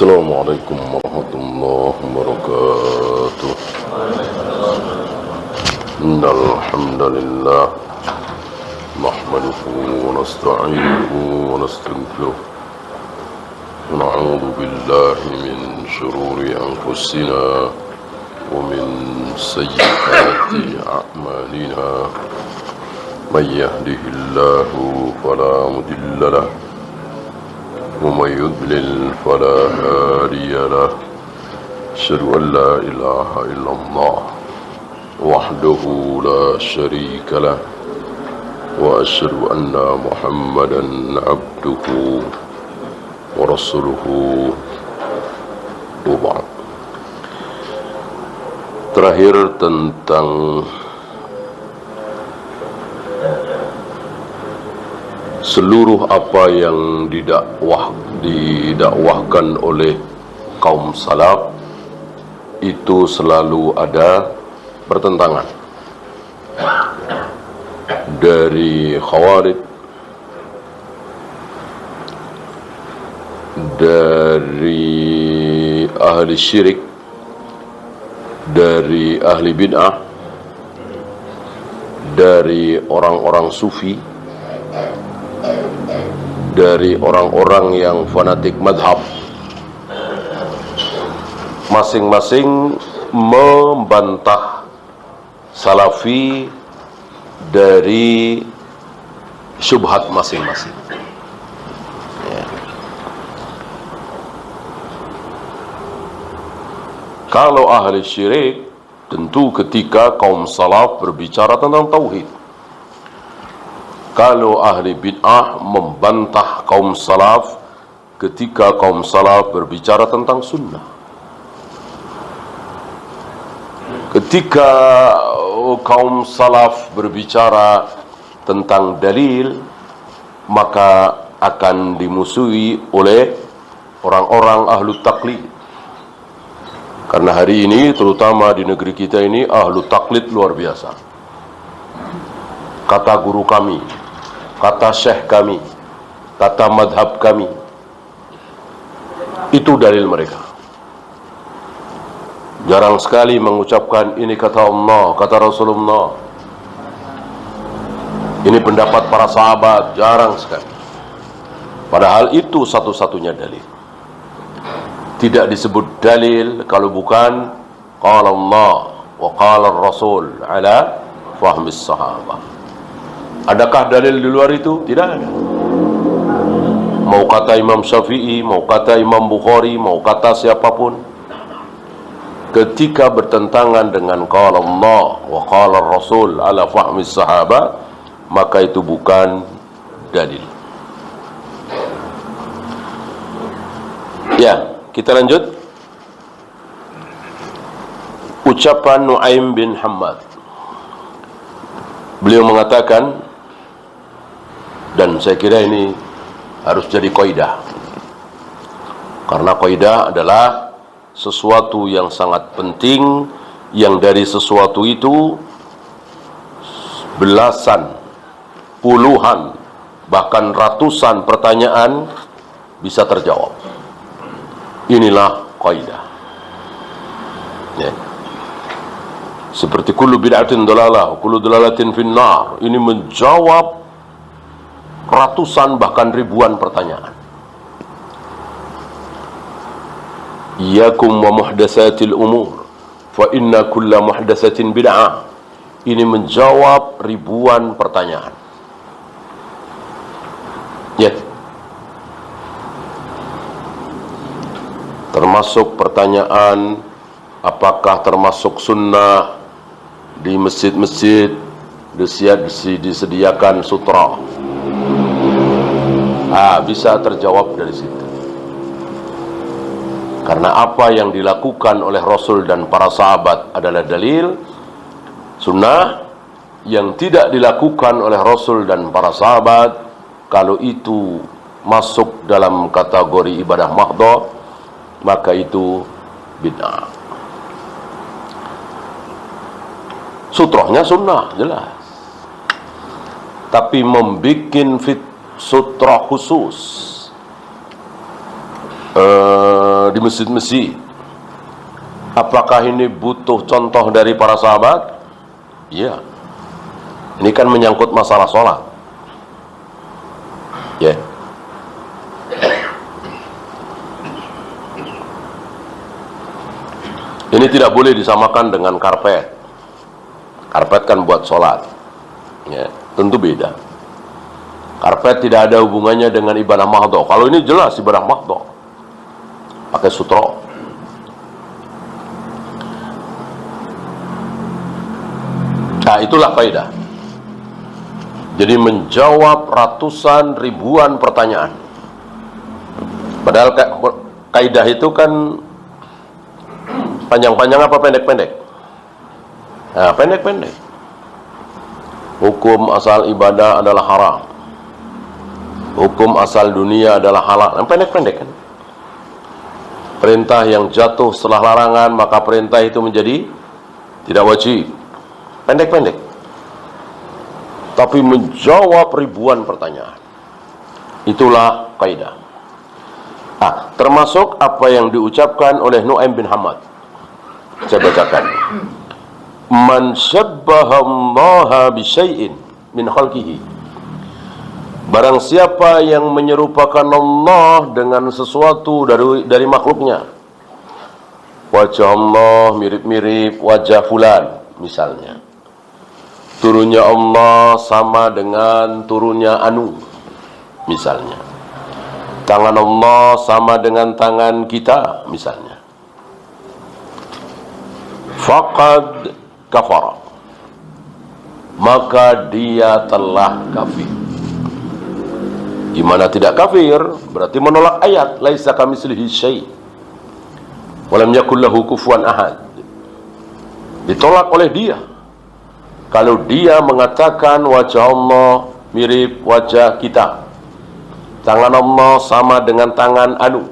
Assalamualaikum warahmatullahi wabarakatuh. Innal hamdalillah nahmaduhu wa nasta'inuhu wa nastaghfiruh wa na'udzu billahi min shururi anfusina wa min sayyiati a'malina. May yahdihillahu fala mudilla lahu ومن يضلل فلا هادي له. أشهد أن لا إله إلا الله وحده لا شريك له وأشهد أن محمدا عبده ورسوله وبعد. Terakhir tentang seluruh apa yang didakwahkan oleh kaum salaf itu selalu ada pertentangan dari Khawarij, dari ahli syirik, dari ahli bid'ah, dari orang-orang sufi, dari orang-orang yang fanatik madhab. Masing-masing membantah salafi dari syubhat masing-masing. Ya. Kalau ahli syirik, tentu ketika kaum salaf berbicara tentang tauhid. Kalau ahli bid'ah membantah kaum salaf ketika kaum salaf berbicara tentang sunnah. Ketika kaum salaf berbicara tentang dalil, maka akan dimusuhi oleh orang-orang ahlu taklid. Karena hari ini, terutama di negeri kita ini, ahlu taklid luar biasa. Kata guru kami, kata syekh kami, kata madhab kami, itu dalil mereka. Jarang sekali mengucapkan ini kata Allah, kata Rasulullah, ini pendapat para sahabat, jarang sekali. Padahal itu satu-satunya dalil. Tidak disebut dalil kalau bukan qala Allah wa qala Rasul ala fahmis sahabah. Adakah dalil di luar itu? Tidak ada. Mau kata Imam Syafi'i, mau kata Imam Bukhari, mau kata siapapun, ketika bertentangan dengan qala Allah wa qala Rasul ala fahmi sahabat, maka itu bukan dalil. Ya, kita lanjut. Ucapan Nu'aim bin Hammad. Beliau mengatakan, dan saya kira ini harus jadi kaidah, karena kaidah adalah sesuatu yang sangat penting, yang dari sesuatu itu belasan, puluhan, bahkan ratusan pertanyaan bisa terjawab. Inilah kaidah. Ya. Seperti kullu bid'atin dalalah, kullu dalalatin finnar. Ini menjawab ratusan bahkan ribuan pertanyaan. Iyyakum wa muhdatsatil umur, fa inna kulla muhdatsatin bid'ah. Ini menjawab ribuan pertanyaan. Ya. Termasuk pertanyaan apakah termasuk sunnah di masjid-masjid disediakan sutra. Bisa terjawab dari situ. Karena apa yang dilakukan oleh Rasul dan para sahabat adalah dalil. Sunnah yang tidak dilakukan oleh Rasul dan para sahabat, kalau itu masuk dalam kategori ibadah mahdhah, maka itu bid'ah. Sutrahnya sunnah, jelas. Tapi membikin sutrah khusus di masjid-masjid. Apakah ini butuh contoh dari para sahabat? Iya. Ini kan menyangkut masalah sholat. Ya. Ini tidak boleh disamakan dengan karpet. Karpet kan buat sholat. Ya, tentu beda. Karpet tidak ada hubungannya dengan ibadah mahdhah. Kalau ini jelas ibadah mahdhah. Pakai sutro. Nah, itulah kaidah. Jadi menjawab ratusan ribuan pertanyaan. Padahal kaidah itu kan panjang-panjang apa pendek-pendek? Nah, pendek-pendek. Hukum asal ibadah adalah haram. Hukum asal dunia adalah halal. Yang pendek-pendek kan? Perintah yang jatuh setelah larangan, maka perintah itu menjadi tidak wajib. Pendek-pendek. Tapi menjawab ribuan pertanyaan. Itulah kaidah. Ah, termasuk apa yang diucapkan oleh Nu'aim bin Hamad. Saya bacakan. Man syabbaha Allah bi syai'in min khalqihi. Barang siapa yang menyerupakan Allah dengan sesuatu dari makhluknya. Wajah Allah mirip-mirip wajah fulan misalnya. Turunnya Allah sama dengan turunnya Anu misalnya. Tangan Allah sama dengan tangan kita misalnya. Faqad kafara, maka dia telah kafir. Gimana tidak kafir? Berarti menolak ayat laisa kamitslihi syai' wa lam yakul lahu kufuwan ahad. Ditolak oleh dia. Kalau dia mengatakan wajah Allah mirip wajah kita, tangan Allah sama dengan tangan Anu,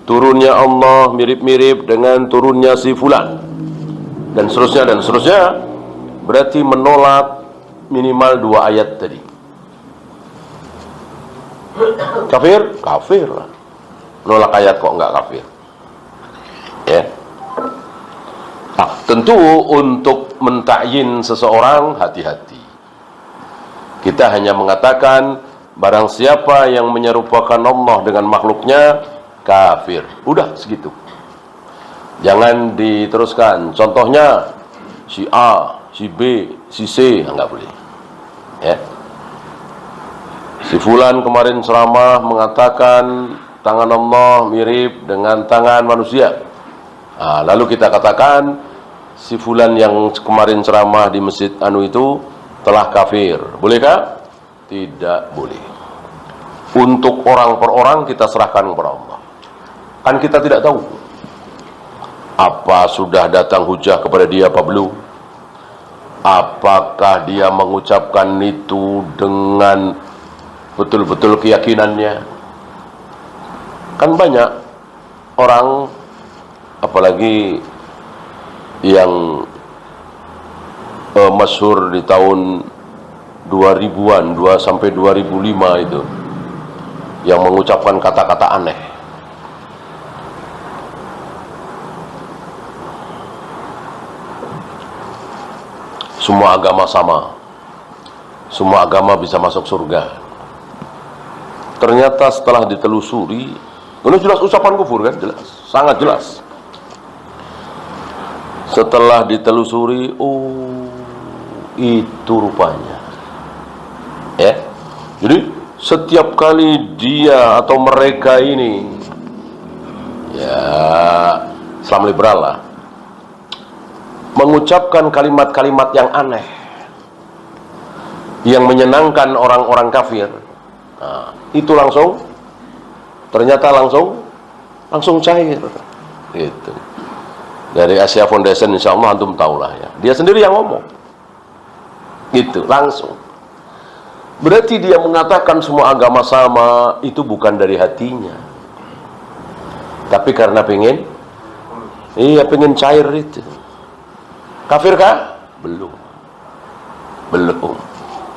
turunnya Allah mirip-mirip dengan turunnya si fulan, dan seterusnya, berarti menolak minimal 2 ayat tadi. Kafir? Kafir lah. Menolak ayat kok enggak kafir? Ya. Nah, tentu untuk mentakyin seseorang hati-hati. Kita hanya mengatakan barang siapa yang menyerupakan Allah dengan makhluknya kafir. Udah segitu. Jangan diteruskan. Contohnya si A, si B, si C, enggak boleh. Ya. Si fulan kemarin ceramah mengatakan tangan Allah mirip dengan tangan manusia. Nah, lalu kita katakan si fulan yang kemarin ceramah di masjid Anu itu telah kafir. Bolehkah? Tidak boleh. Untuk orang per orang kita serahkan kepada Allah. Kan kita tidak tahu apa sudah datang hujah kepada dia apa belum. Apakah dia mengucapkan itu dengan betul-betul keyakinannya. Kan banyak orang, apalagi yang masyhur di tahun 2000-an, 2 sampai 2005 itu, yang mengucapkan kata-kata aneh. Semua agama sama. Semua agama bisa masuk surga. Ternyata setelah ditelusuri, ini jelas ucapan kufur kan? Jelas, sangat jelas. Setelah ditelusuri, oh itu rupanya. Ya. Jadi setiap kali dia atau mereka ini, ya Islam liberal lah, mengucapkan kalimat-kalimat yang aneh, yang menyenangkan orang-orang kafir, nah, itu ternyata langsung cair gitu. Dari Asia Foundation insya Allah antum tahulah ya, dia sendiri yang ngomong gitu, langsung. Berarti dia mengatakan semua agama sama, itu bukan dari hatinya, tapi karena pengen cair itu. Kafirkah? Belum.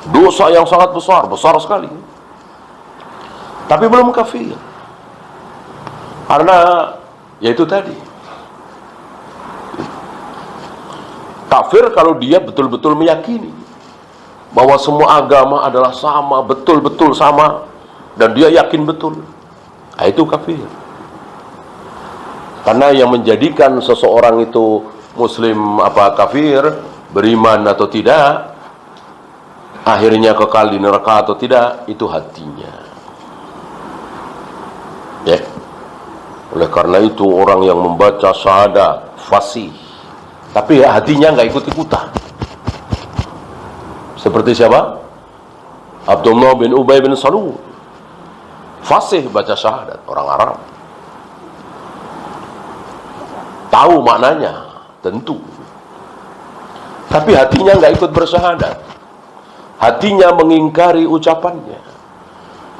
Dosa yang sangat besar sekali. Tapi belum kafir. Karena Yaitu tadi, kafir kalau dia betul-betul meyakini bahwa semua agama adalah sama, betul-betul sama, dan dia yakin betul. Nah, itu kafir. Karena yang menjadikan seseorang itu muslim apa kafir, beriman atau tidak, akhirnya kekal di neraka atau tidak, itu hatinya. Ya. Oleh karena itu orang yang membaca syahadat fasih, tapi hatinya nggak ikut-ikutan. Seperti siapa? Abdullah bin Ubay bin Salul. Fasih baca syahadat, orang Arab. Tahu maknanya, tentu. Tapi hatinya nggak ikut bersyahadat. Hatinya mengingkari ucapannya.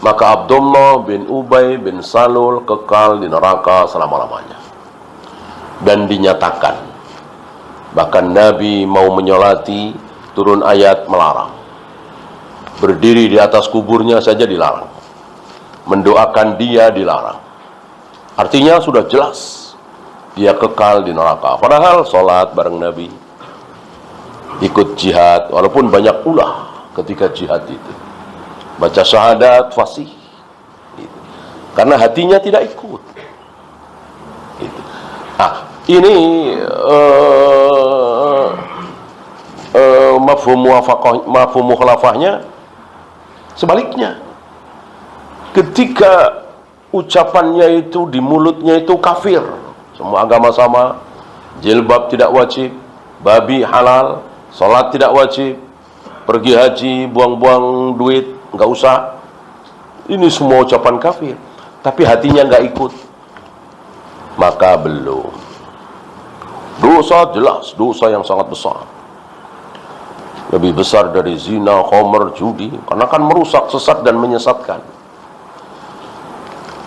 Maka Abdullah bin Ubay bin Salul kekal di neraka selama-lamanya. Dan dinyatakan, bahkan Nabi mau menyolati, turun ayat melarang. Berdiri di atas kuburnya saja dilarang. Mendoakan dia dilarang. Artinya sudah jelas dia kekal di neraka. Padahal sholat bareng Nabi, ikut jihad, walaupun banyak ulah ketika jihad itu, baca syahadat fasih, karena hatinya tidak ikut. Nah, ini mafhum mukhalafahnya sebaliknya. Ketika ucapannya itu di mulutnya itu kafir, semua agama sama, jilbab tidak wajib, babi halal, sholat tidak wajib, pergi haji, buang-buang duit, nggak usah. Ini semua ucapan kafir, tapi hatinya nggak ikut, maka belum. Dosa jelas, dosa yang sangat besar, lebih besar dari zina, khamr, judi, karena kan merusak, sesat dan menyesatkan.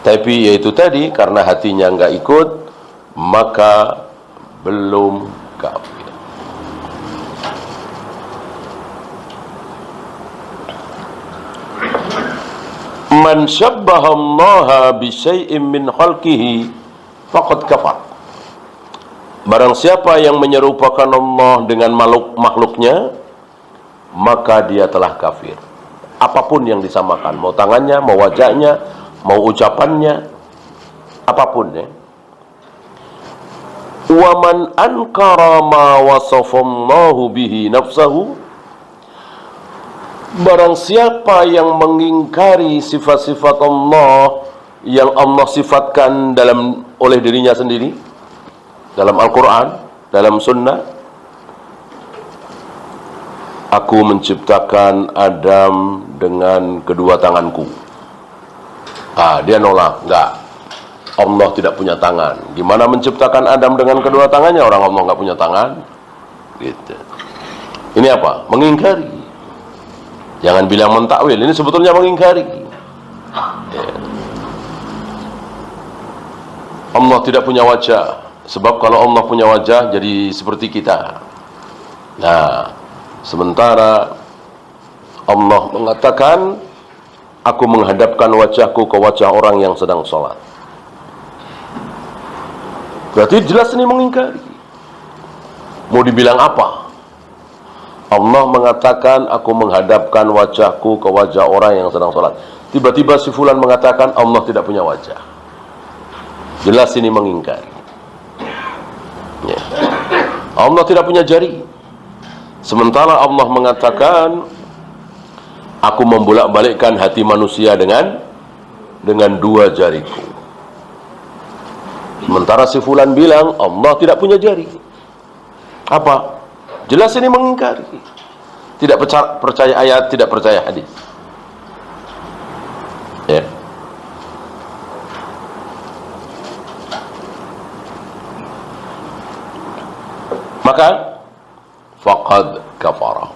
Tapi yaitu tadi, karena hatinya nggak ikut, maka belum kafir. Man syabbaha Allah bi syai'in min khalqihi faqad kafar. Barang siapa yang menyerupakan Allah dengan makhluknya, maka dia telah kafir. Apapun yang disamakan, mau tangannya, mau wajahnya, mau ucapannya, apapun ya. Wa man ankara ma wasafallahu bihi nafsahu, barang siapa yang mengingkari sifat-sifat Allah yang Allah sifatkan oleh dirinya sendiri dalam Al-Quran, dalam Sunnah. Aku menciptakan Adam dengan kedua tanganku. Dia nolak, enggak. Allah tidak punya tangan. Gimana menciptakan Adam dengan kedua tangannya? Orang Allah nggak punya tangan. Gitu. Ini apa? Mengingkari. Jangan bilang mentakwil. Ini sebetulnya mengingkari. Ya. Allah tidak punya wajah. Sebab kalau Allah punya wajah, jadi seperti kita. Nah, sementara Allah mengatakan, aku menghadapkan wajahku ke wajah orang yang sedang sholat. Berarti jelas ini mengingkari. Mau dibilang apa? Allah mengatakan, aku menghadapkan wajahku ke wajah orang yang sedang sholat. Tiba-tiba si fulan mengatakan Allah tidak punya wajah. Jelas ini mengingkari. Ya. Allah tidak punya jari. Sementara Allah mengatakan, aku membolak-balikkan hati manusia dengan dua jariku. Sementara si fulan bilang Allah tidak punya jari. Apa? Jelas ini mengingkari. Tidak percaya ayat, tidak percaya hadis. Ya. Maka faqad kafara.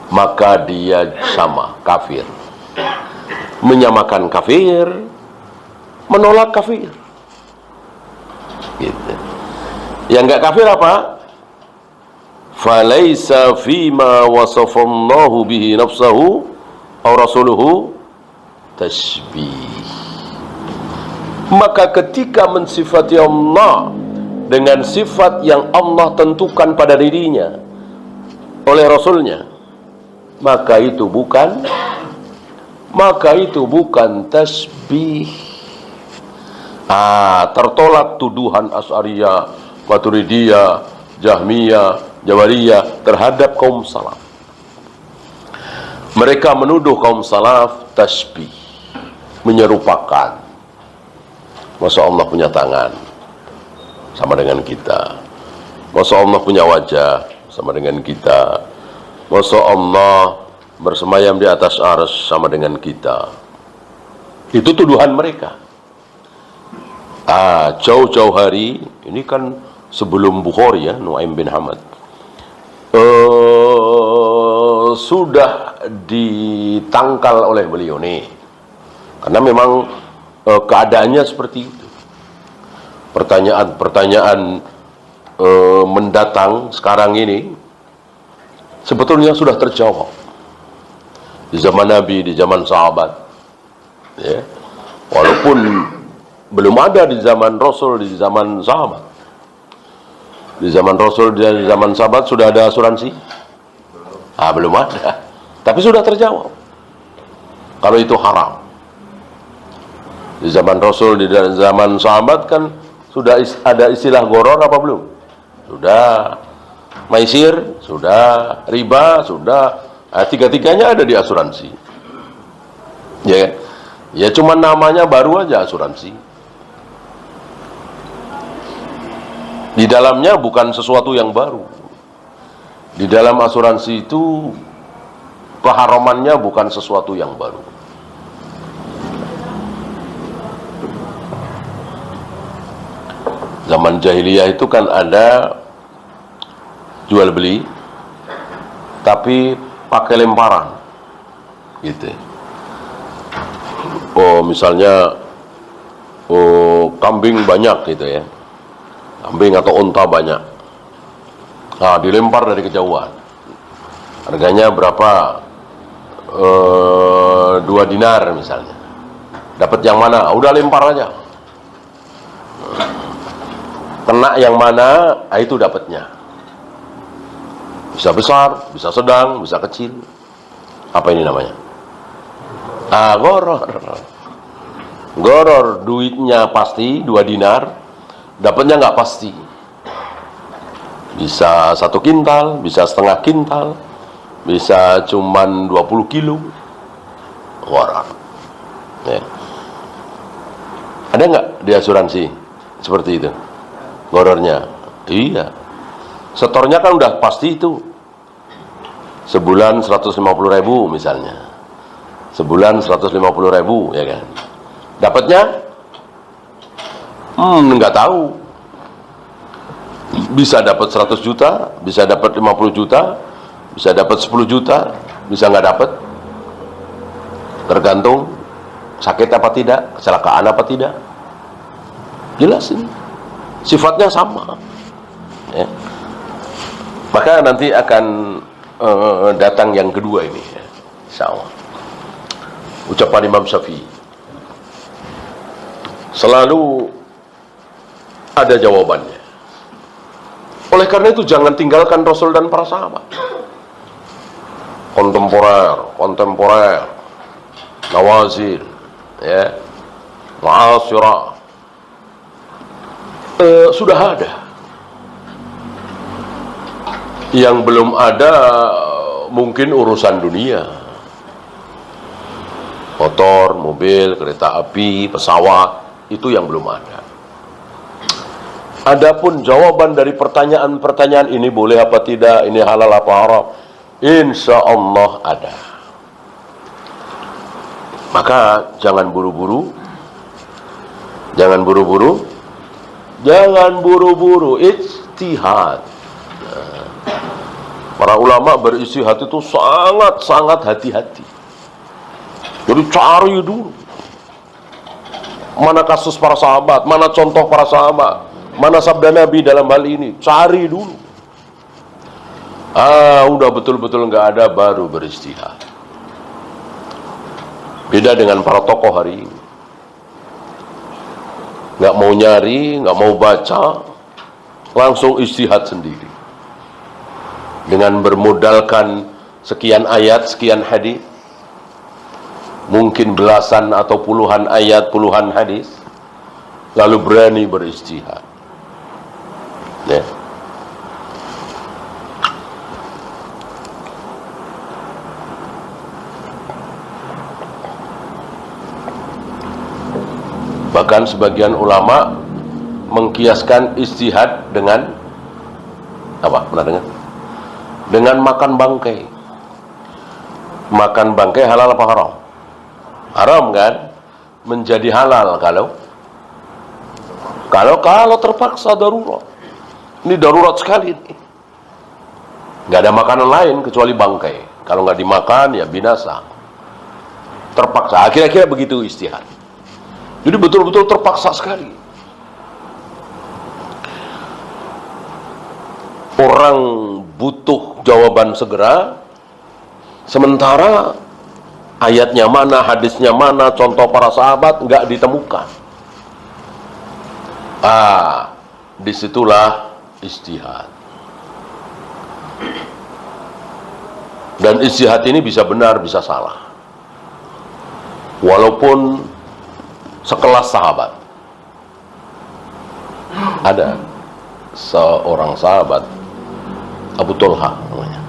Maka dia sama kafir. Menyamakan kafir, menolak kafir. Gitu. Yang enggak kafir apa? Falaisa fima wasafallahu bihi nafsahu aw rasuluhu tashbih. Maka ketika mensifati Allah dengan sifat yang Allah tentukan pada dirinya oleh Rasulnya, maka itu bukan tasbih. Tertolak tuduhan Asy'ariyah, Maturidiyah, Jahmiyah, Jabariyah terhadap kaum salaf. Mereka menuduh kaum salaf tasbih, menyerupakan. Masa Allah punya tangan sama dengan kita? Masa Allah punya wajah sama dengan kita? Masa Allah bersemayam di atas arsy sama dengan kita? Itu tuduhan mereka. Jauh-jauh hari, ini kan sebelum Bukhari ya, Nu'aim bin Hamad sudah ditangkal oleh beliau nih, karena memang keadaannya seperti itu. Pertanyaan-pertanyaan mendatang sekarang ini sebetulnya sudah terjawab di zaman Nabi, di zaman sahabat, ya. Walaupun belum ada di zaman Rasul, di zaman sahabat. Di zaman Rasul, di zaman sahabat sudah ada asuransi? Belum ada. Tapi sudah terjawab kalau itu haram. Di zaman Rasul, di zaman sahabat kan sudah ada istilah goror apa belum? Sudah. Maisir, sudah. Riba, sudah. Tiga-tiganya ada di asuransi. Ya, ya cuma namanya baru aja asuransi. Di dalamnya bukan sesuatu yang baru. Di dalam asuransi itu keharamannya bukan sesuatu yang baru. Zaman jahiliyah itu kan ada jual beli, tapi pakai lemparan, gitu. Misalnya, kambing banyak gitu ya, kambing atau unta banyak. Dilempar dari kejauhan. Harganya berapa? 2 dinar misalnya. Dapat yang mana? Udah lempar aja. Kena yang mana, itu dapatnya. Bisa besar, bisa sedang, bisa kecil. Apa ini namanya? Goror. Goror, duitnya pasti 2 dinar, dapatnya nggak pasti. Bisa 1 kintal, bisa setengah kintal, bisa cuman 20 kilo. Goror. Ya. Ada nggak di asuransi seperti itu? Gorornya? Iya. Setornya kan udah pasti itu. Sebulan 150.000 misalnya. Sebulan 150.000, ya kan? Dapatnya? Nggak tahu. Bisa dapat 100 juta, bisa dapat 50 juta, bisa dapat 10 juta, bisa nggak dapat. Tergantung sakit apa tidak, kecelakaan apa tidak. Jelas ini. Sifatnya sama. Ya. Maka nanti akan datang yang kedua ini, ya. Insyaallah. Ucapan Imam Syafi'i selalu ada jawabannya. Oleh karena itu jangan tinggalkan Rasul dan para sahabat. Kontemporer, nawazil, ya, mu'asirah, sudah ada. Yang belum ada mungkin urusan dunia. Motor, mobil, kereta api, pesawat, itu yang belum ada. Adapun jawaban dari pertanyaan-pertanyaan ini boleh apa tidak, ini halal apa haram, insya Allah ada. Maka jangan buru-buru, jangan buru-buru ijtihad. Para ulama beristihad itu sangat-sangat hati-hati. Jadi cari dulu mana kasus para sahabat, mana contoh para sahabat, mana sabda Nabi dalam hal ini, cari dulu. Udah betul-betul nggak ada, baru beristihad. Beda dengan para tokoh hari ini. nggak mau nyari, nggak mau baca, langsung ijtihad sendiri dengan bermodalkan sekian ayat, sekian hadis, mungkin belasan atau puluhan ayat, puluhan hadis, lalu berani berijtihad. Ya. Bahkan sebagian ulama mengkiaskan ijtihad dengan apa? Pernah dengar? Dengan makan bangkai. Makan bangkai halal apa haram? Haram kan? Menjadi halal kalau terpaksa darurat. Ini darurat sekali nih. Nggak ada makanan lain kecuali bangkai. Kalau nggak dimakan ya binasa. Terpaksa. Kira-kira begitu ijtihad. Jadi betul-betul terpaksa sekali. Orang butuh jawaban segera, sementara ayatnya mana, hadisnya mana, contoh para sahabat nggak ditemukan. Disitulah ijtihad. Dan ijtihad ini bisa benar, bisa salah. Walaupun sekelas sahabat. Ada seorang sahabat, Abu Tolha namanya,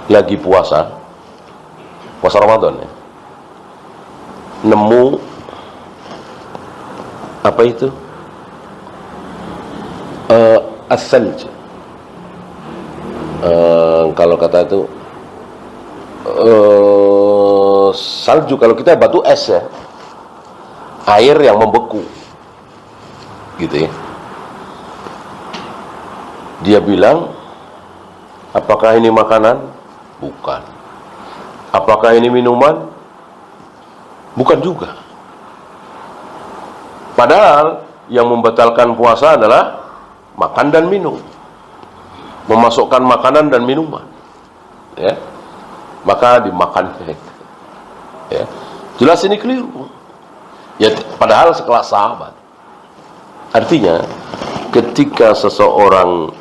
lagi puasa Ramadan ya, nemu apa itu as-salj, kalau kata itu salju, kalau kita batu es ya, air yang membeku gitu ya. Dia bilang, apakah ini makanan? Bukan. Apakah ini minuman? Bukan juga. Padahal yang membatalkan puasa adalah makan dan minum, memasukkan makanan dan minuman ya, maka dimakan ya. Jelas ini keliru ya, padahal sekelas sahabat. Artinya ketika seseorang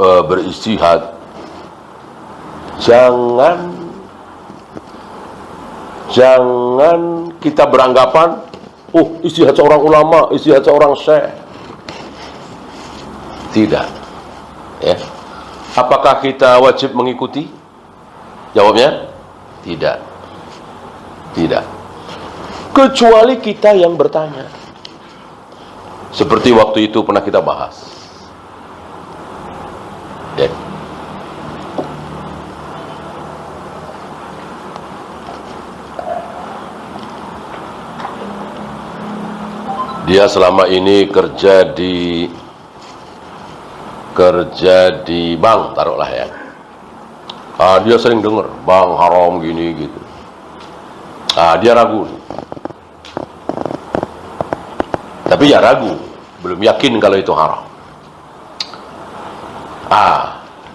berijtihad, jangan kita beranggapan, ijtihad seorang ulama, ijtihad seorang syekh. Tidak ya. Apakah kita wajib mengikuti? Jawabnya tidak. Tidak. Kecuali kita yang bertanya. Seperti waktu itu pernah kita bahas. Ya. Dia selama ini kerja di bank, taruhlah ya. Dia sering dengar bank haram gini gitu. Dia ragu. Tapi ya ragu, belum yakin kalau itu haram.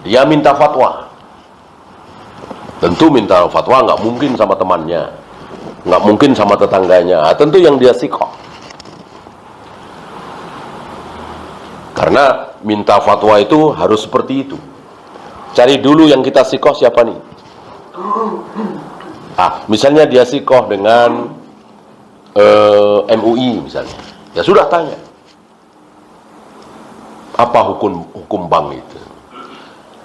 Dia minta fatwa. Tentu minta fatwa nggak mungkin sama temannya, nggak mungkin sama tetangganya. Tentu yang dia sikoh. Karena minta fatwa itu harus seperti itu. Cari dulu yang kita sikoh siapa nih. Misalnya dia sikoh dengan MUI misalnya. Ya sudah tanya. Apa hukum bank itu?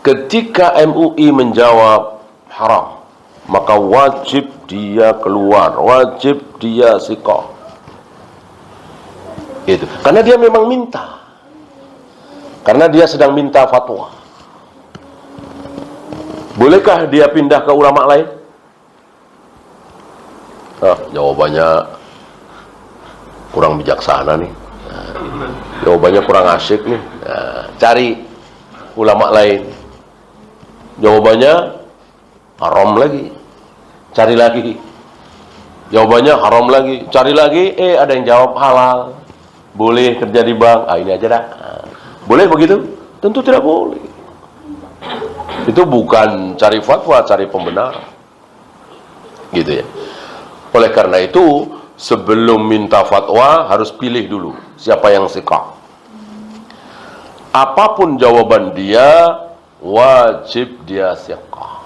Ketika MUI menjawab haram, maka wajib dia keluar, wajib dia sikoh. Itu. Karena dia memang minta. Karena dia sedang minta fatwa. Bolehkah dia pindah ke ulama lain? Jawabannya kurang bijaksana nih. Jawabannya kurang asyik nih. Cari ulama lain. Jawabannya haram lagi. Cari lagi. Jawabannya haram lagi. Cari lagi, ada yang jawab halal. Boleh kerja di bank. Ini aja dah. Boleh begitu? Tentu tidak boleh. Itu bukan cari fatwa, cari pembenaran. Gitu ya. Oleh karena itu, sebelum minta fatwa harus pilih dulu siapa yang thiqah. Apapun jawaban dia, wajib dia thiqah.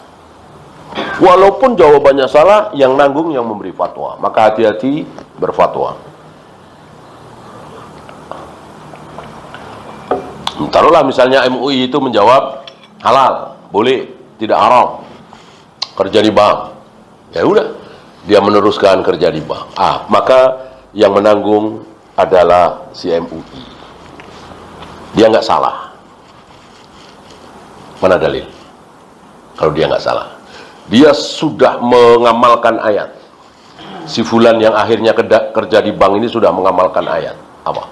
Walaupun jawabannya salah, yang nanggung yang memberi fatwa. Maka hati-hati berfatwa. Taruhlah misalnya MUI itu menjawab halal, boleh, tidak haram, kerja di bank. Ya udah, dia meneruskan kerja di bank. Maka yang menanggung adalah si MUI. Dia nggak salah. Mana dalil? Kalau dia nggak salah, dia sudah mengamalkan ayat. Si fulan yang akhirnya kerja di bank ini sudah mengamalkan ayat. Apa?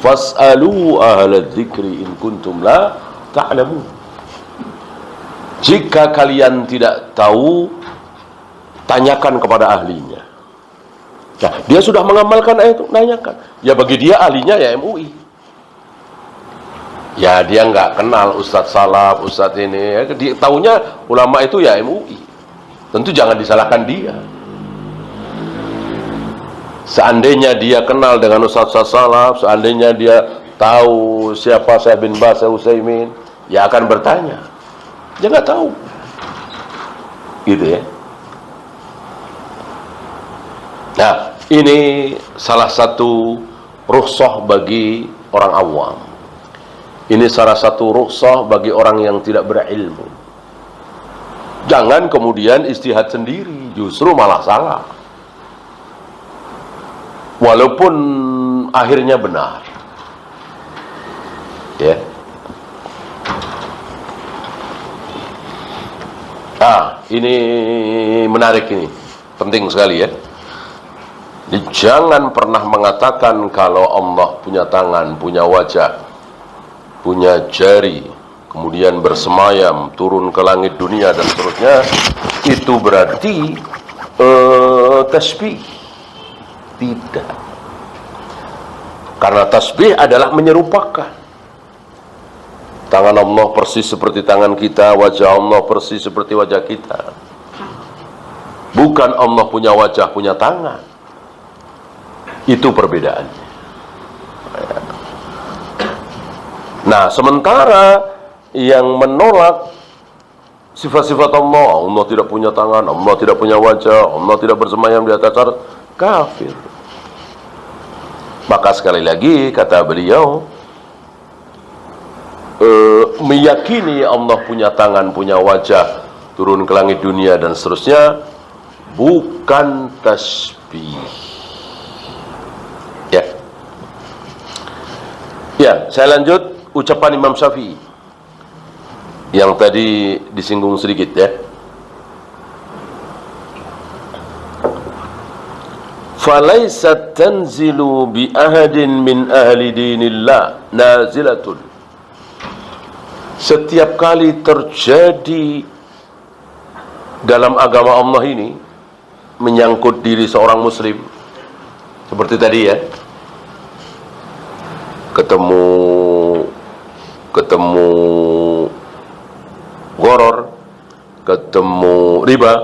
Fas'alu ahla dzikri in kuntum la ta'lamun. Jika kalian tidak tahu, tanyakan kepada ahlinya. Nah, dia sudah mengamalkan ayat itu, tanyakan. Ya bagi dia ahlinya ya MUI. Ya dia nggak kenal Ustadz Salaf, Ustadz ini. Dia taunya ulama itu ya MUI. Tentu jangan disalahkan dia. Seandainya dia kenal dengan Ustadz Salaf, seandainya dia tahu siapa Syekh bin Baz, Utsaimin, ya akan bertanya. Dia nggak tahu, gitu ya. Nah, ini salah satu rukhsah bagi orang awam. Ini salah satu rukhsah bagi orang yang tidak berilmu. Jangan kemudian ijtihad sendiri, justru malah salah. Walaupun akhirnya benar. Ya. Ini menarik ini. Penting sekali ya. Jangan pernah mengatakan kalau Allah punya tangan, punya wajah, punya jari, kemudian bersemayam, turun ke langit dunia dan seterusnya. Itu berarti tasbih. Tidak. Karena tasbih adalah menyerupakan. Tangan Allah persis seperti tangan kita, wajah Allah persis seperti wajah kita. Bukan Allah punya wajah, punya tangan. Itu perbedaannya. Nah, sementara yang menolak sifat-sifat Allah, Allah tidak punya tangan, Allah tidak punya wajah, Allah tidak bersemayam di atas arsy, kafir. Maka sekali lagi kata beliau, meyakini Allah punya tangan, punya wajah, turun ke langit dunia dan seterusnya, bukan tasbih. Ya, saya lanjut ucapan Imam Syafi'i yang tadi disinggung sedikit ya. Falaisat tanzilu bi ahadin min ahli dinillah nazilatun. Setiap kali terjadi dalam agama Allah ini menyangkut diri seorang muslim, seperti tadi ya, ketemu gharar, ketemu riba,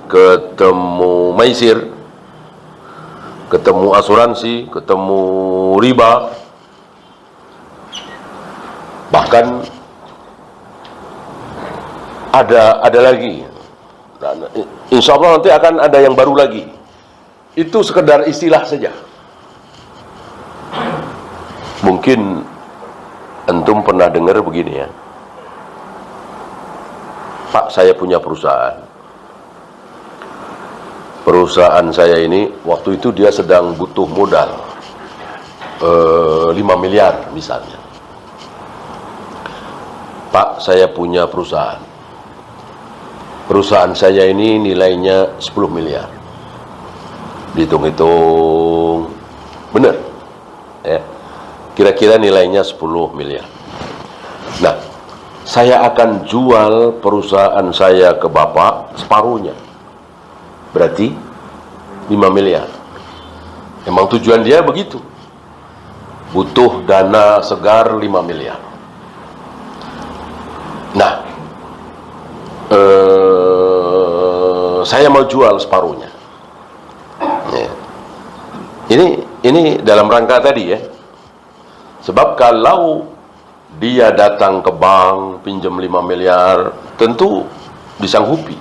ketemu maisir, ketemu asuransi, ketemu riba, bahkan ada lagi. Insya Allah nanti akan ada yang baru lagi. Itu sekedar istilah saja. Mungkin antum pernah dengar begini ya, Pak, saya punya perusahaan. Perusahaan saya ini waktu itu dia sedang butuh modal 5 miliar misalnya. Pak, saya punya perusahaan. Perusahaan saya ini nilainya 10 miliar. Dihitung-hitung benar ya, kira-kira nilainya 10 miliar. Nah, saya akan jual perusahaan saya ke Bapak separuhnya, berarti 5 miliar. Emang tujuan dia begitu, butuh dana segar 5 miliar. Nah, saya mau jual separuhnya. Ya. Ini dalam rangka tadi ya. Sebab kalau dia datang ke bank pinjam 5 miliar, tentu disanggupi.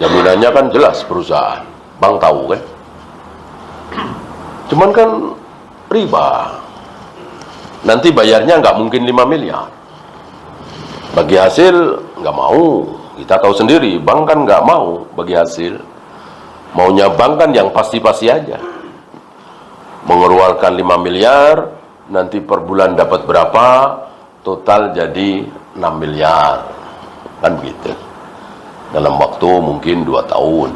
Jaminannya kan jelas perusahaan, bank tahu kan. Cuman kan riba. Nanti bayarnya nggak mungkin 5 miliar. Bagi hasil nggak mau. Kita tahu sendiri, bank kan nggak mau bagi hasil. Maunya bank kan yang pasti-pasti aja. Mengeluarkan 5 miliar, nanti per bulan dapat berapa, total jadi 6 miliar. Kan begitu. Dalam waktu mungkin 2 tahun.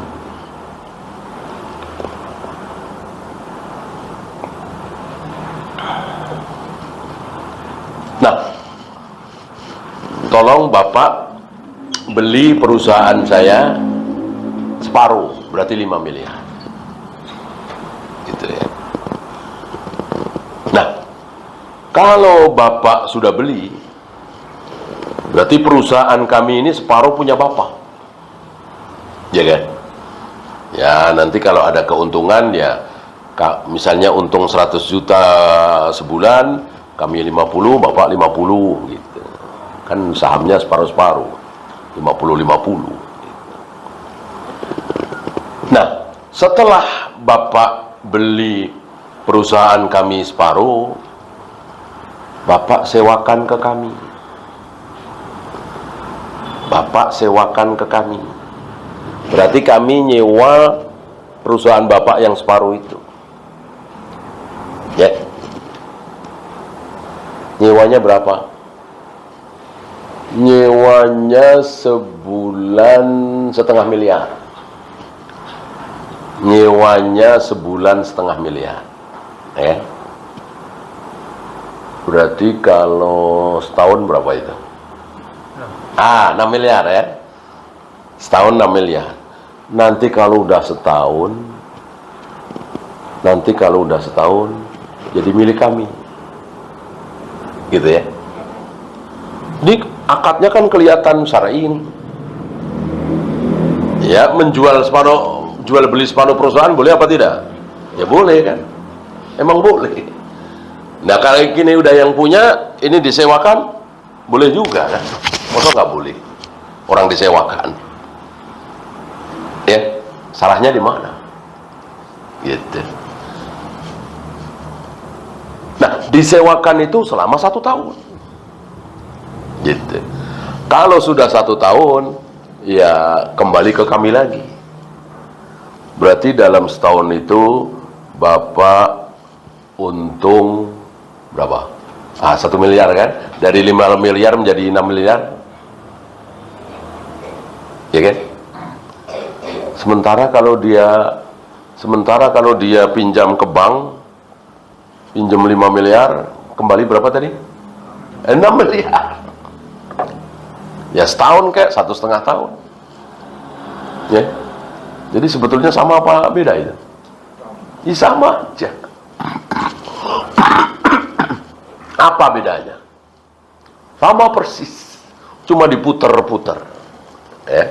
Nah, tolong Bapak beli perusahaan saya separuh, berarti 5 miliar. Gitu ya. Nah, kalau Bapak sudah beli, berarti perusahaan kami ini separuh punya Bapak. Ya kan? Ya, nanti kalau ada keuntungan ya, misalnya untung 100 juta sebulan, kami 50, Bapak 50 gitu. Kan sahamnya separuh-separuh. 50-50. Nah, setelah Bapak beli perusahaan kami separuh, Bapak sewakan ke kami. Bapak sewakan ke kami. Berarti kami nyewa perusahaan Bapak yang separuh itu. Ya. Nyewanya berapa? Nyewanya sebulan 1,5 miliar. Nyewanya sebulan 1,5 miliar. Ya. Berarti kalau setahun berapa itu? 6 miliar ya. Setahun 6 miliar. Nanti kalau udah setahun, jadi milik kami. Gitu ya. Ini akadnya kan kelihatan syar'i ini. Ya, jual beli separuh perusahaan boleh apa tidak? Ya boleh kan. Emang boleh. Nah, kalau ini udah yang punya, ini disewakan, boleh juga kan. Masa nggak boleh orang disewakan? Ya, salahnya di mana? Gitu. Nah, disewakan itu selama 1 tahun. Gitu. Kalau sudah 1 tahun, ya kembali ke kami lagi. Berarti dalam setahun itu Bapak untung berapa? 1 miliar kan? Dari 5 miliar menjadi 6 miliar. Ya kan? Sementara kalau dia pinjam ke bank, pinjam 5 miliar, kembali berapa tadi? 6 miliar. Ya setahun kayak 1,5 tahun. Ya. Jadi sebetulnya sama apa beda itu? Ya sama aja. Apa bedanya? Sama persis. Cuma diputer-puter. Ya.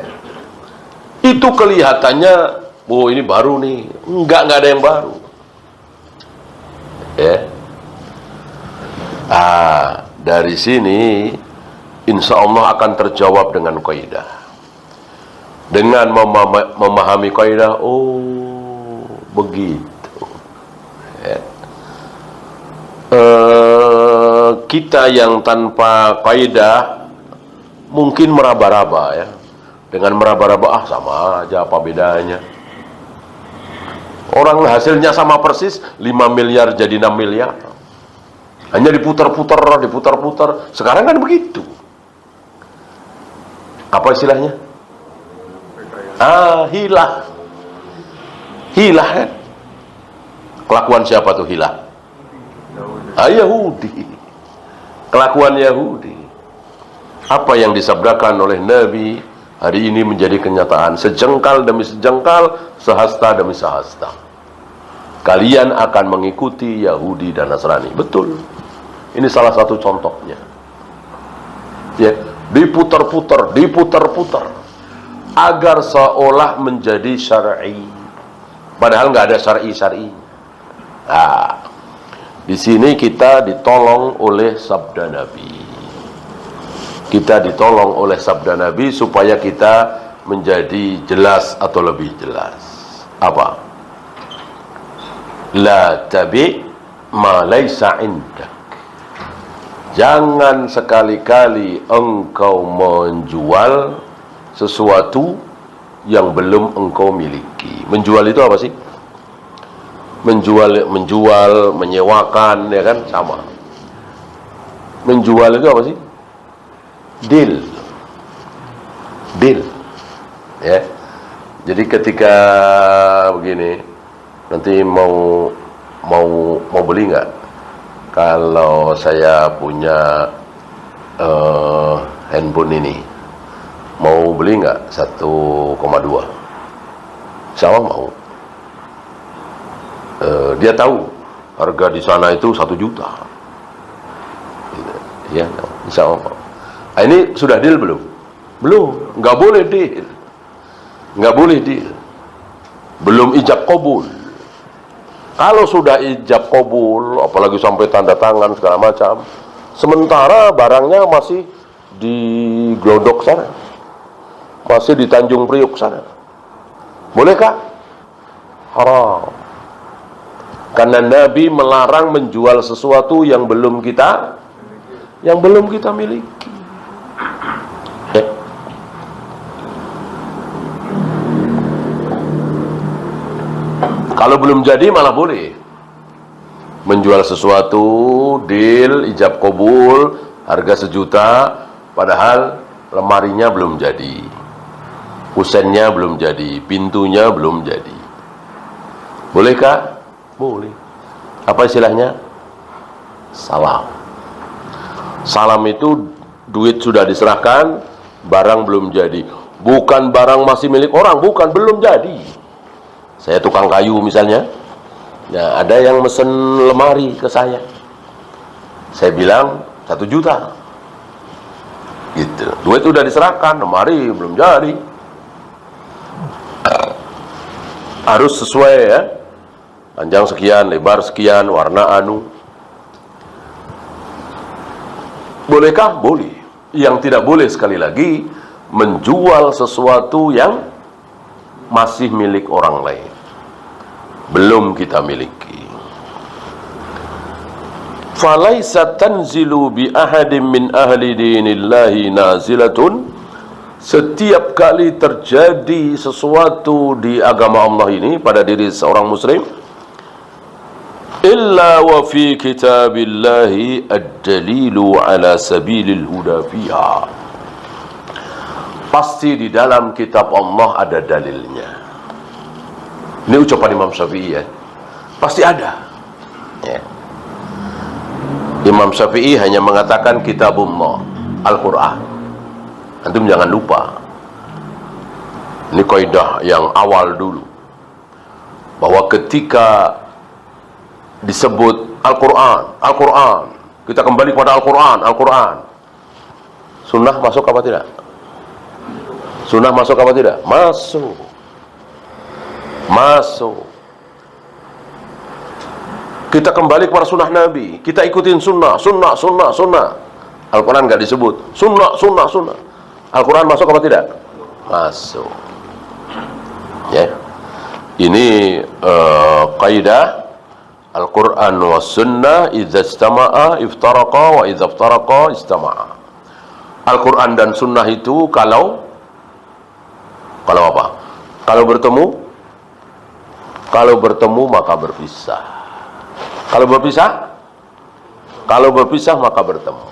Itu kelihatannya, oh ini baru nih. Enggak ada yang baru. Ya. Dari sini insya Allah akan terjawab dengan kaidah. Dengan memahami kaidah, oh begitu. Ya. Kita yang tanpa kaidah mungkin meraba-raba ya. Dengan meraba-raba, sama aja, apa bedanya? Orang hasilnya sama persis, 5 miliar jadi 6 miliar. Hanya diputar-putar. Sekarang kan begitu. Apa istilahnya? Hilah. Hilah kan? Kelakuan siapa tuh hilah? Yahudi. Kelakuan Yahudi. Apa yang disabdakan oleh Nabi hari ini menjadi kenyataan. Sejengkal demi sejengkal, sehasta demi sehasta. Kalian akan mengikuti Yahudi dan Nasrani. Betul. Ini salah satu contohnya. Ya, diputar-putar. agar seolah menjadi syar'i, padahal nggak ada syar'i. Nah, di sini kita ditolong oleh sabda Nabi. Kita ditolong oleh sabda Nabi supaya kita menjadi jelas atau lebih jelas. Apa? La tabi' ma laysa indak. Jangan sekali-kali engkau menjual sesuatu yang belum engkau miliki. Menjual itu apa sih? Menjual, menyewakan, ya kan, sama. Menjual itu apa sih? Deal, ya. Jadi ketika begini, nanti mau beli nggak? Kalau saya punya handphone ini, mau beli nggak 1,2? Sama mau. Dia tahu harga di sana itu 1 juta. Ya, insya Allah. Nah, ini sudah deal belum? Belum. Nggak boleh deal. Nggak boleh deal. Belum ijab kabul. Kalau sudah ijab kabul, apalagi sampai tanda tangan segala macam, sementara barangnya masih di Glodok sana, masih di Tanjung Priok sana, bolehkah? Haram. Karena Nabi melarang menjual sesuatu yang belum kita miliki. Kalau belum jadi malah boleh menjual sesuatu, deal, ijab kabul, harga 1 juta, padahal lemarinya belum jadi, kusennya belum jadi, pintunya belum jadi. Bolehkah? Boleh. Apa istilahnya? Salam. Salam itu duit sudah diserahkan, barang belum jadi. Bukan barang masih milik orang, bukan, belum jadi. Saya tukang kayu misalnya, nah, ada yang mesen lemari ke saya. Saya bilang 1 juta. Gitu. Duit udah diserahkan, lemari belum jadi. Harus sesuai ya. Panjang sekian, lebar sekian, warna anu. Bolehkah? Boleh. Yang tidak boleh sekali lagi menjual sesuatu yang masih milik orang lain, belum kita miliki. Falaisa tanzilu bi ahadin min ahli dinillahi nazilatun. Setiap kali terjadi sesuatu di agama Allah ini pada diri seorang muslim, illa wa fi kitabillahi ad-dalilu ala sabilil huda fiha. Pasti di dalam kitab Allah ada dalilnya. Ini ucapan Imam Syafi'i ya. Pasti ada. Ya. Imam Syafi'i hanya mengatakan kitabullah, Al-Quran. Antum jangan lupa. Ini kaidah yang awal dulu. Bahwa ketika disebut Al-Quran, Al-Quran, kita kembali kepada Al-Quran, Al-Quran. Sunnah masuk apa tidak? Sunnah masuk apa tidak? Masuk. Masuk. Kita kembali kepada sunnah Nabi. Kita ikutin sunnah. Al-Quran nggak disebut. Sunnah. Al-Quran masuk apa tidak? Masuk. Ya. Ini kaidah Al-Quran wa sunnah idza istama'a iftaraqa wa idza iftaraqa istama'a. Al-Quran dan sunnah itu kalau apa? Kalau bertemu maka berpisah. Kalau berpisah maka bertemu.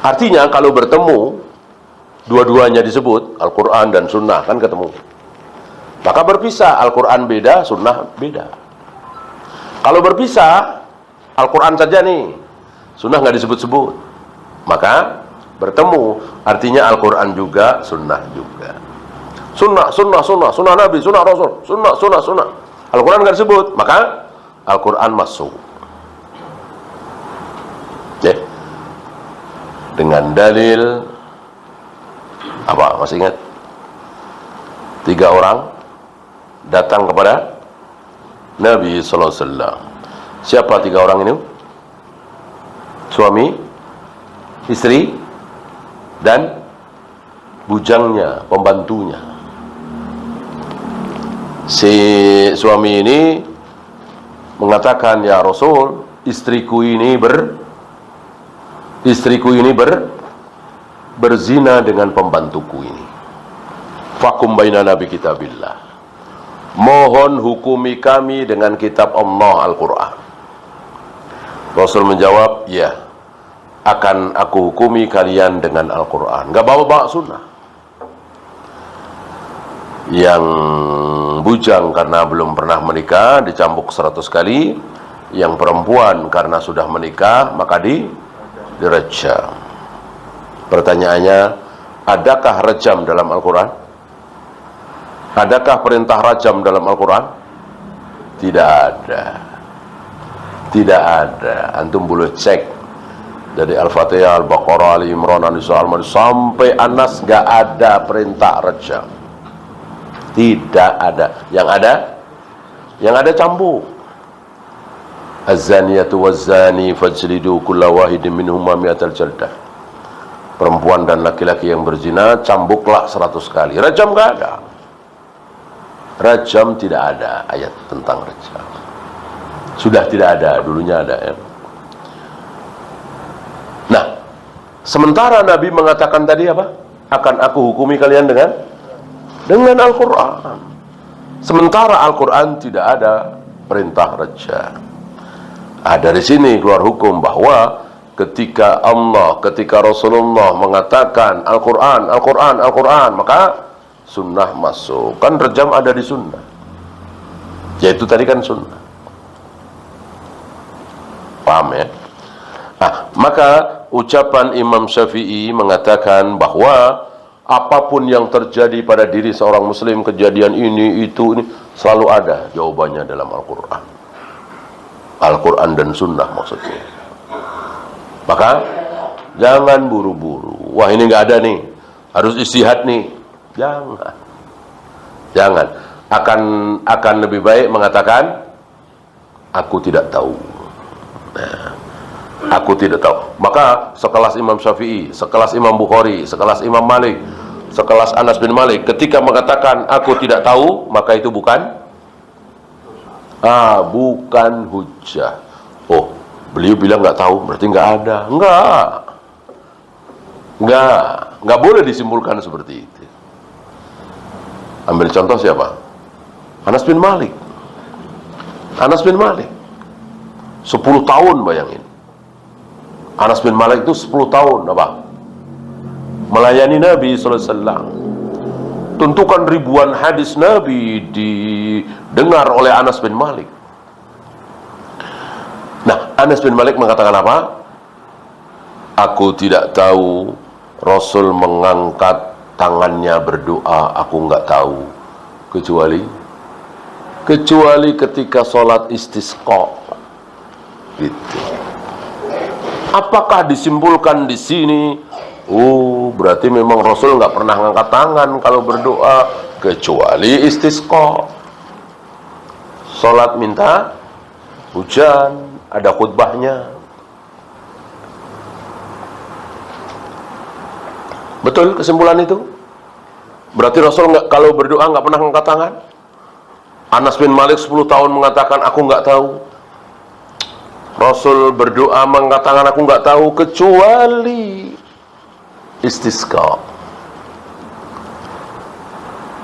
Artinya kalau bertemu, dua-duanya disebut Al-Quran dan sunnah, kan ketemu. Maka berpisah, Al-Quran beda, sunnah beda. Kalau berpisah, Al-Quran saja nih, sunnah nggak disebut-sebut, maka bertemu, artinya Al-Quran juga, sunnah juga. Sunnah Nabi, sunnah Rasul, sunnah. Al-Quran nggak disebut, maka Al-Quran masuk. Ya. Dengan dalil apa? Masih ingat? 3 orang datang kepada Nabi sallallahu alaihi wasallam. Siapa 3 orang ini? Suami, istri, dan bujangnya, pembantunya. Si suami ini mengatakan, "Ya Rasul, istriku ini berzina dengan pembantuku ini. Fakum bainana bi kitabillah. Mohon hukumi kami dengan kitab Allah Al-Quran." Rasul menjawab, "Ya, akan aku hukumi kalian dengan Al-Quran." Gak bawa-bawa sunnah. Yang bujang karena belum pernah menikah dicambuk 100 kali. Yang perempuan karena sudah menikah maka direjam. Pertanyaannya, adakah rejam dalam Al-Quran? Adakah perintah rajam dalam Al-Quran? Tidak ada. Tidak ada. Antum boleh cek dari Al-Fatihah, Al-Baqarah, Ali Imran, An-Nisa, Al-Ma'idah sampai Anas, gak ada perintah rajam. Tidak ada. Yang ada cambuk. Az-zaniyatu waz-zani fajlidu kulla wahidin minhuma mi'atal jaldah. Perempuan dan laki-laki yang berzina cambuklah 100 kali. Rajam gak ada. Rajam tidak ada ayat tentang rajam. Sudah tidak ada, dulunya ada ya. Nah, sementara Nabi mengatakan tadi apa? Akan aku hukumi kalian dengan Al-Quran. Sementara Al-Quran tidak ada perintah rajam. Dari sini keluar hukum bahwa ketika Allah, ketika Rasulullah mengatakan Al-Quran, Al-Quran, Al-Quran, maka sunnah masuk. Kan rejam ada di sunnah. Yaitu tadi kan sunnah. Paham ya? Maka ucapan Imam Syafi'i mengatakan bahwa apapun yang terjadi pada diri seorang muslim, kejadian ini, itu, ini, selalu ada jawabannya dalam Al-Quran. Al-Quran dan sunnah maksudnya. Maka jangan buru-buru. Wah, ini nggak ada nih, harus istihad nih. Jangan. Akan lebih baik mengatakan aku tidak tahu. Aku tidak tahu. Maka sekelas Imam Syafi'i, sekelas Imam Bukhari, sekelas Imam Malik, sekelas Anas bin Malik, ketika mengatakan aku tidak tahu, maka itu bukan hujah. Oh, beliau bilang nggak tahu, berarti nggak ada. Nggak boleh disimpulkan seperti itu. Ambil contoh siapa? Anas bin Malik. 10 tahun bayangin. Anas bin Malik itu 10 tahun apa? Melayani Nabi sallallahu alaihi wasallam. Tentukan ribuan hadis Nabi didengar oleh Anas bin Malik. Nah, Anas bin Malik mengatakan apa? Aku tidak tahu Rasul mengangkat tangannya berdoa, aku nggak tahu, kecuali ketika sholat istisqa gitu. Apakah disimpulkan di sini, berarti memang Rasul nggak pernah ngangkat tangan kalau berdoa kecuali istisqa, sholat minta hujan, ada khutbahnya. Betul kesimpulan itu? Berarti Rasul kalau berdoa nggak pernah angkat tangan? Anas bin Malik 10 tahun mengatakan aku nggak tahu. Rasul berdoa mengangkat tangan aku nggak tahu kecuali istisqa.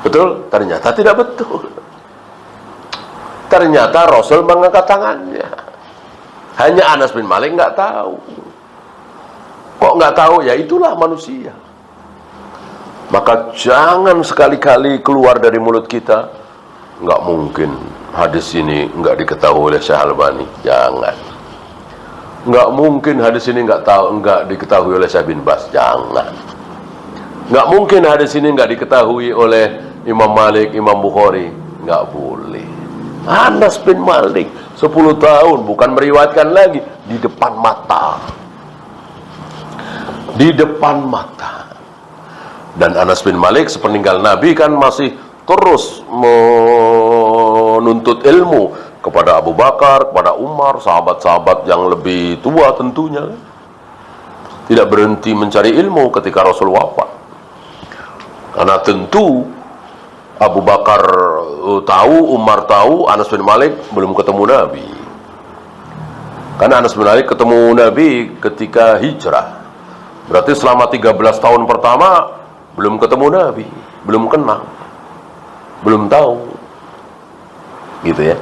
Betul? Ternyata tidak betul. Ternyata Rasul mengangkat tangannya. Hanya Anas bin Malik nggak tahu. Kok nggak tahu? Ya itulah manusia. Maka jangan sekali-kali keluar dari mulut kita, nggak mungkin hadis ini nggak diketahui oleh Syekh Albani. Jangan. Nggak mungkin hadis ini nggak diketahui oleh Syekh bin Bas. Jangan. Nggak mungkin hadis ini nggak diketahui oleh Imam Malik, Imam Bukhari. Nggak boleh. Anas bin Malik 10 tahun bukan meriwayatkan lagi, di depan mata. Di depan mata. Dan Anas bin Malik sepeninggal Nabi kan masih terus menuntut ilmu kepada Abu Bakar, kepada Umar, sahabat-sahabat yang lebih tua tentunya. Tidak berhenti mencari ilmu ketika Rasul wafat. Karena tentu Abu Bakar tahu, Umar tahu, Anas bin Malik belum ketemu Nabi. Karena Anas bin Malik ketemu Nabi ketika hijrah. Berarti selama 13 tahun pertama belum ketemu Nabi, belum kenal, belum tahu. Gitu ya.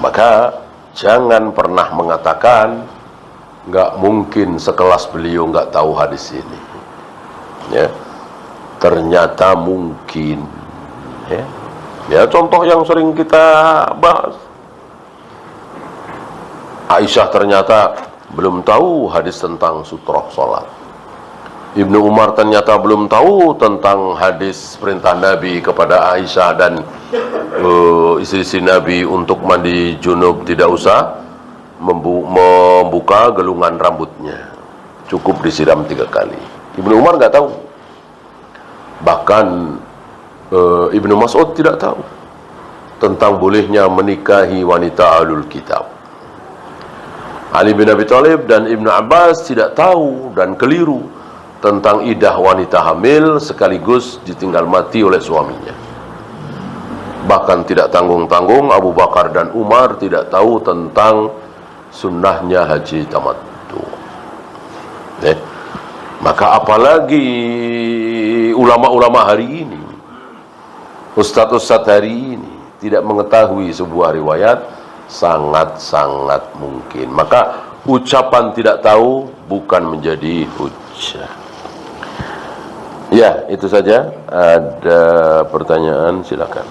Maka jangan pernah mengatakan nggak mungkin sekelas beliau nggak tahu hadis ini. Ya. Ternyata mungkin. Ya, contoh yang sering kita bahas. Aisyah ternyata belum tahu hadis tentang sutroh sholat. Ibnu Umar ternyata belum tahu tentang hadis perintah Nabi kepada Aisyah dan istri-istri Nabi untuk mandi junub tidak usah membuka gelungan rambutnya, cukup disiram 3 kali. Ibnu Umar nggak tahu. Bahkan Ibnu Mas'ud tidak tahu tentang bolehnya menikahi wanita ahlul kitab. Ali bin Abi Thalib dan Ibnu Abbas tidak tahu dan keliru tentang iddah wanita hamil sekaligus ditinggal mati oleh suaminya. Bahkan tidak tanggung-tanggung Abu Bakar dan Umar tidak tahu tentang sunnahnya haji tamattu. Maka apalagi ulama-ulama hari ini, ustadz-ustadz hari ini tidak mengetahui sebuah riwayat, sangat-sangat mungkin. Maka ucapan tidak tahu bukan menjadi hujjah. Ya, itu saja. Ada pertanyaan, silakan.